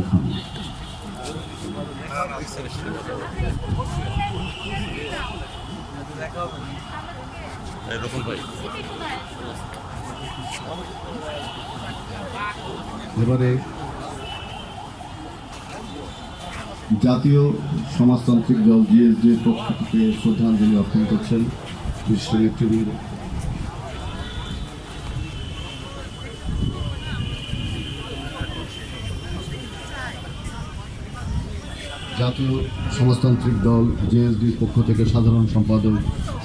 খান। এবারে জাতীয় সমাজতান্ত্রিক দল জিএসডির পক্ষ থেকে শ্রদ্ধাঞ্জলি অর্পণ করছেন বিশিষ্ট নেতৃবৃন্দ। জাতীয় সমাজতান্ত্রিক দল জেএসডির পক্ষ থেকে সাধারণ সম্পাদক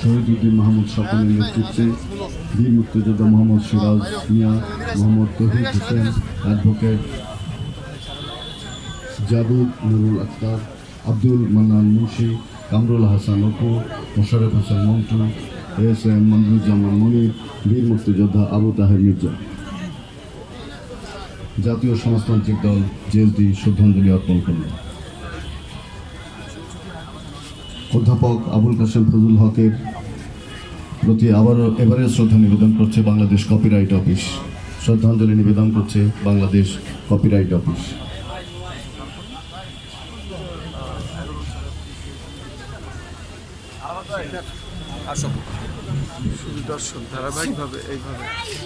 শহীদুদ্দিন মাহমুদ স্বপনের নেতৃত্বে বীর মুক্তিযোদ্ধা মোহাম্মদ সিরাজ মিয়া, মোহাম্মদ তৌহিদ হোসেন, অ্যাডভোকেট জাদুদ নুরুল আখতার, আব্দুল মান্নান মুন্সি, কামরুল হাসান অপু, মোশাররফ হোসেন মন্টু, এস.এম. মঞ্জুরুজ্জামান মনির, বীর মুক্তিযোদ্ধা আবু তাহের মির্জা। জাতীয় সমাজতান্ত্রিক দল জেএসডি শ্রদ্ধাঞ্জলি অর্পণ করল। অধ্যাপক আবুল কাশেম ফজলুল হকের প্রতি এবারে শ্রদ্ধা নিবেদন করছে বাংলাদেশ কপিরাইট অফিস। শ্রদ্ধাঞ্জলি নিবেদন করছে বাংলাদেশ কপিরাইট অফিস।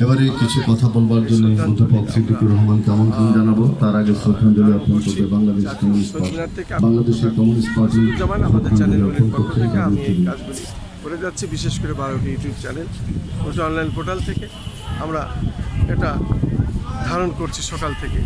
এবারে কিছু কথা বলবার জন্য অধ্যাপক সিদ্দিকুর রহমানকে আমন্ত্রণ জানাবো। তার আগে শ্রদ্ধাঞ্জলি অর্পণ করবে বাংলাদেশ কমিউনিস্ট পার্টি। বাংলাদেশের কমিউনিস্ট পার্টি আমাদের চ্যানেলগুলির পক্ষ থেকে আমি এই কাজগুলি করে যাচ্ছি, বিশেষ করে 12টি ইউটিউব চ্যানেল অনলাইন পোর্টাল থেকে আমরা এটা ধারণ করছি সকাল থেকে।